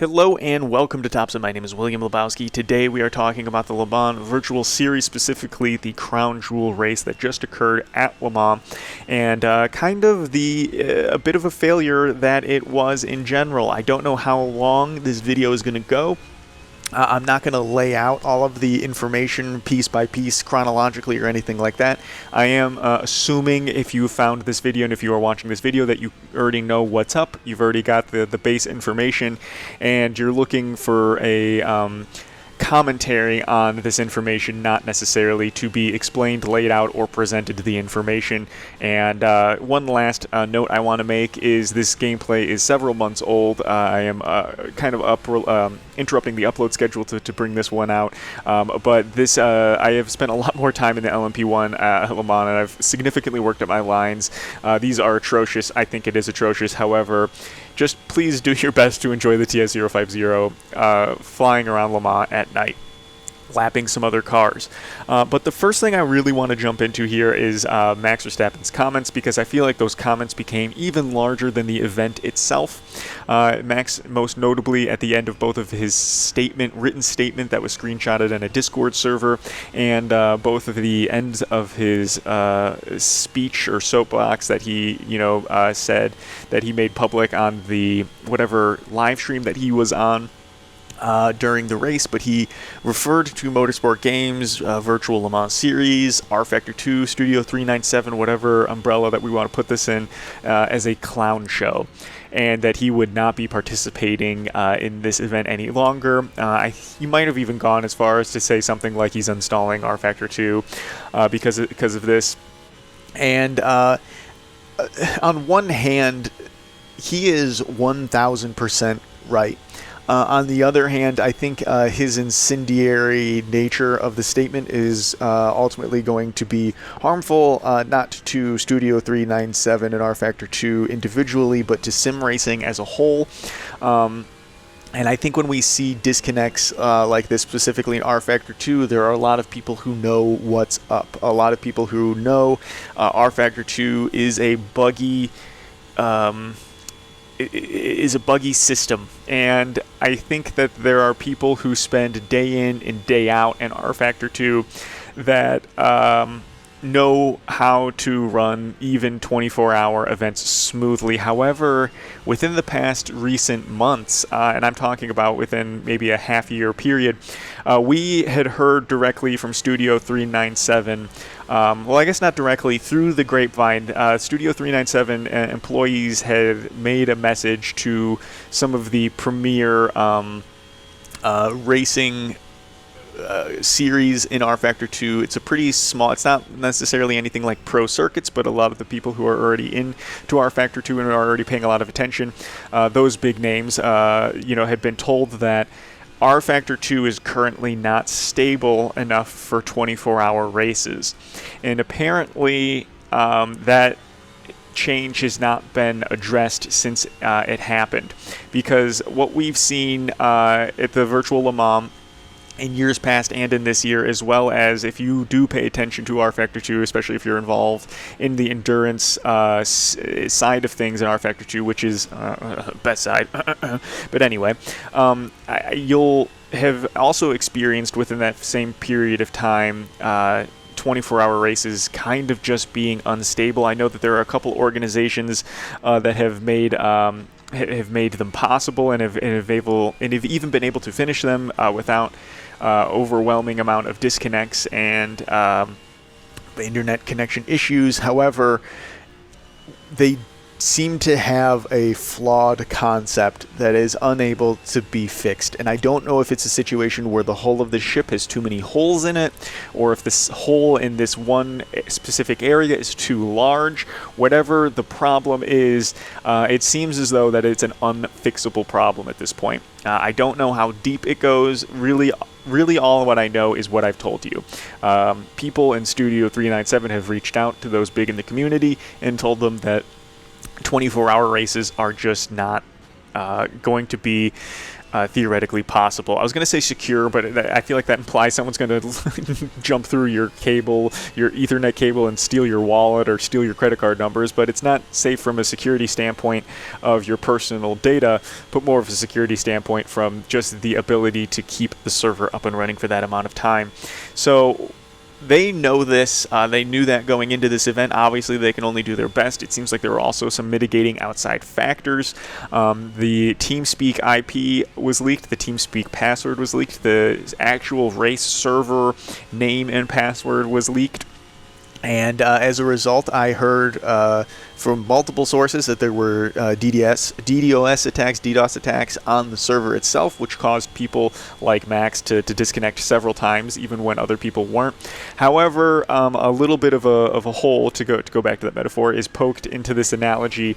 Hello and welcome to Topspin. My name is William Lebowski. Today we are talking about the Le Mans Virtual Series, specifically the Crown Jewel race that just occurred at Le Mans, and kind of a bit of a failure that it was in general. I don't know how long this video is going to go. I'm not going to lay out all of the information piece by piece chronologically or anything like that. I am assuming if you found this video and if you are watching this video that you already know what's up. You've already got the base information and you're looking for a commentary on this information, not necessarily to be explained, laid out, or presented the information. And one last note I want to make is this gameplay is several months old. I am kind of interrupting the upload schedule to bring this one out. But this, I have spent a lot more time in the LMP1 at Le Mans, and I've significantly worked up my lines. These are atrocious. I think it is atrocious. However, just please do your best to enjoy the TS050 flying around Le Mans at night, lapping some other cars. But the first thing I really want to jump into here is Max Verstappen's comments, because I feel like those comments became even larger than the event itself. Max, most notably at the end of both of his written statement that was screenshotted in a Discord server, and both of the ends of his speech or soapbox that he, said that he made public on the whatever live stream that he was on during the race, but he referred to Motorsport games, Virtual Le Mans Series, rFactor 2, Studio 397, whatever umbrella that we want to put this in, as a clown show, and that he would not be participating in this event any longer. He might have even gone as far as to say something like he's installing rFactor 2 because of this. And on one hand, he is 1,000% right. On the other hand, I think his incendiary nature of the statement is ultimately going to be harmful, not to Studio 397 and rFactor 2 individually, but to sim racing as a whole. And I think when we see disconnects like this, specifically in rFactor 2, there are a lot of people who know what's up. A lot of people who know rFactor 2 is a buggy system, and I think that there are people who spend day in and day out in rFactor 2 that know how to run even 24-hour events smoothly. However, within the past recent months, and I'm talking about within maybe a half-year period, we had heard directly from Studio 397, well, I guess not directly, through the grapevine. Studio 397 employees had made a message to some of the premier racing series in rFactor 2. It's a pretty small, it's not necessarily anything like pro circuits, but a lot of the people who are already into rFactor 2 and are already paying a lot of attention, those big names, had been told that rFactor 2 is currently not stable enough for 24-hour races. And apparently that change has not been addressed since it happened, because what we've seen at the Virtual Le Mans in years past and in this year, as well as if you do pay attention to rFactor 2, especially if you're involved in the endurance side of things in rFactor 2, which is best side. But anyway, you'll have also experienced within that same period of time 24-hour races kind of just being unstable. I know that there are a couple organizations that have made them possible and have even been able to finish them without overwhelming amount of disconnects and internet connection issues. However, they seem to have a flawed concept that is unable to be fixed. And I don't know if it's a situation where the hull of the ship has too many holes in it, or if this hole in this one specific area is too large. Whatever the problem is, it seems as though that it's an unfixable problem at this point. I don't know how deep it goes. Really all what I know is what I've told you. People in Studio 397 have reached out to those big in the community and told them that 24-hour races are just not going to be theoretically possible. I was going to say secure, but I feel like that implies someone's going to jump through your cable, your Ethernet cable, and steal your wallet or steal your credit card numbers. But it's not safe from a security standpoint of your personal data, but more of a security standpoint from just the ability to keep the server up and running for that amount of time. So they know this. They knew that going into this event. Obviously, they can only do their best. It seems like there were also some mitigating outside factors. The TeamSpeak IP was leaked. The TeamSpeak password was leaked. The actual race server name and password was leaked. And as a result, I heard from multiple sources that there were DDoS attacks on the server itself, which caused people like Max to disconnect several times, even when other people weren't. However, a little bit of a hole, to go back to that metaphor, is poked into this analogy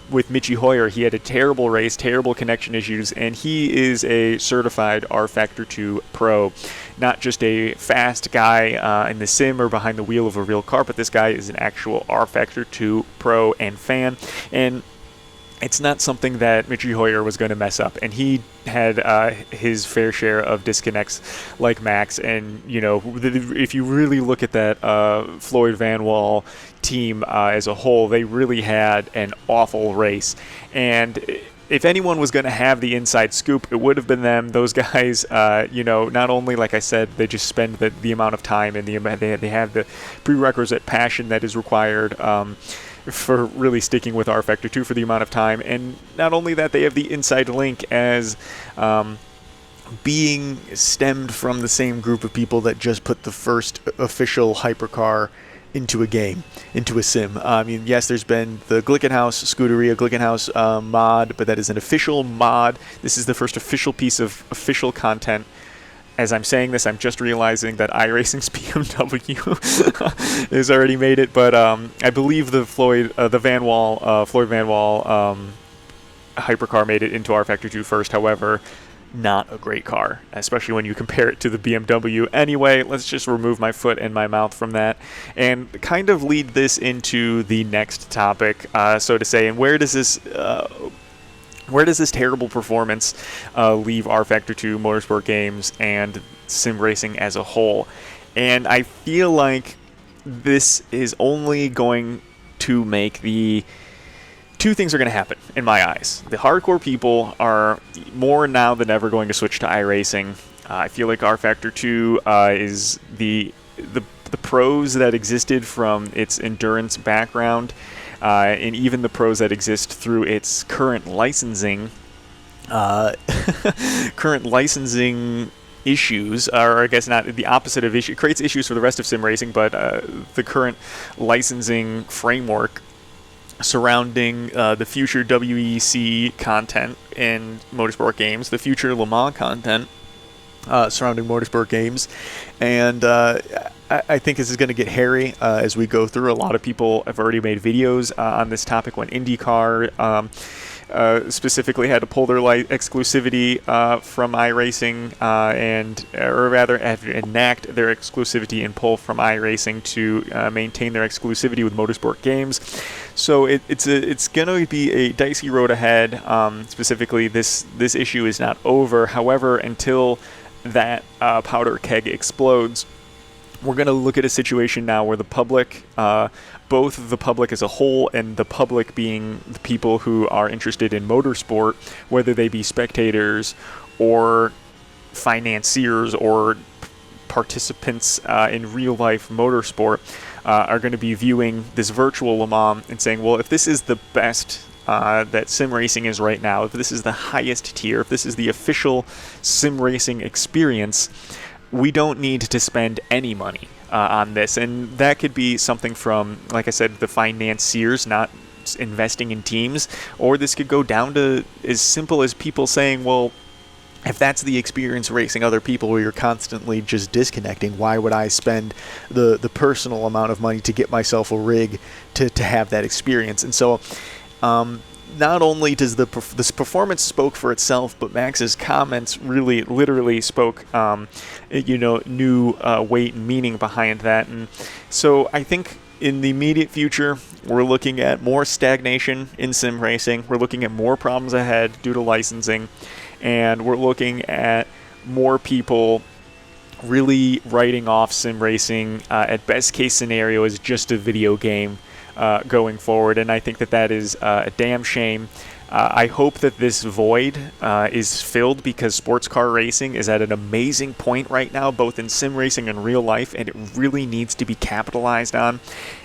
with Michi Hoyer. He had a terrible race, terrible connection issues, and he is a certified rFactor 2 pro. Not just a fast guy in the sim or behind the wheel of a real car, but this guy is an actual rFactor 2 pro and fan. And it's not something that Michi Hoyer was going to mess up. And he had his fair share of disconnects like Max. And, you know, if you really look at that Floyd Van Wall team as a whole, they really had an awful race. And if anyone was going to have the inside scoop, it would have been them. Those guys, you know, not only, like I said, they just spend the amount of time and they have the prerequisite passion that is required for really sticking with rFactor 2 for the amount of time. And not only that, they have the inside link as being stemmed from the same group of people that just put the first official hypercar into a game, into a sim. I mean, yes, there's been the Glickenhaus Scuderia Glickenhaus mod, but that is an official mod. This is the first official piece of official content. As I'm saying this, I'm just realizing that iRacing's BMW has already made it, but I believe the Floyd Van Wall hypercar made it into rFactor 2 first. However, not a great car, especially when you compare it to the BMW. Anyway, let's just remove my foot and my mouth from that and kind of lead this into the next topic, so to say. And where does this terrible performance leave rFactor 2, Motorsport games, and sim racing as a whole? And I feel like this is only going to make two things are going to happen in my eyes. The hardcore people are more now than ever going to switch to iRacing. I feel like rFactor 2 is the pros that existed from its endurance background, and even the pros that exist through its current licensing issues, or I guess not the opposite of issue. It creates issues for the rest of sim racing, but the current licensing framework surrounding the future WEC content in Motorsport games, the future Le Mans content surrounding Motorsport games, and I think this is going to get hairy as we go through. A lot of people have already made videos on this topic when IndyCar specifically had to pull their exclusivity from iRacing, or rather enact their exclusivity and pull from iRacing to maintain their exclusivity with Motorsport games. So it's going to be a dicey road ahead. Specifically, this issue is not over. However, until that powder keg explodes, we're going to look at a situation now where the public, both the public as a whole and the public being the people who are interested in motorsport, whether they be spectators or financiers or participants in real-life motorsport, are going to be viewing this virtual Le Mans and saying, well, if this is the best that sim racing is right now, if this is the highest tier, if this is the official sim racing experience, we don't need to spend any money on this. And that could be something from, like I said, the financiers not investing in teams, or this could go down to as simple as people saying, well, if that's the experience racing other people where you're constantly just disconnecting, why would I spend the personal amount of money to get myself a rig to have that experience? And so not only does this performance spoke for itself, but Max's comments really literally spoke new weight and meaning behind that. And so I think in the immediate future, we're looking at more stagnation in sim racing. We're looking at more problems ahead due to licensing. and we're looking at more people really writing off sim racing at best case scenario as just a video game going forward, and I think that is a damn shame. I hope that this void is filled, because sports car racing is at an amazing point right now, both in sim racing and real life, and it really needs to be capitalized on.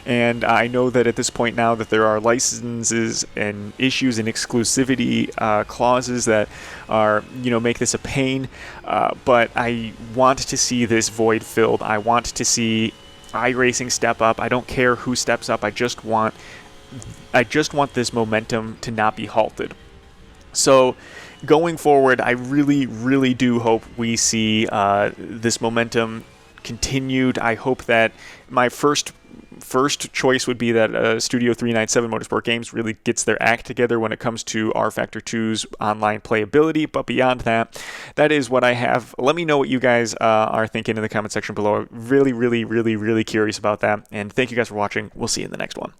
And I know that at this point now that there are licenses and issues and exclusivity clauses that are, make this a pain, but I want to see this void filled. I want to see iRacing step up. I don't care who steps up. I just want this momentum to not be halted. So going forward, I really, really do hope we see this momentum continued. I hope that my first choice would be that Studio 397 Motorsport Games really gets their act together when it comes to rFactor 2's online playability. But beyond that, that is what I have. Let me know what you guys are thinking in the comment section below. Really, really, really, really curious about that. And thank you guys for watching. We'll see you in the next one.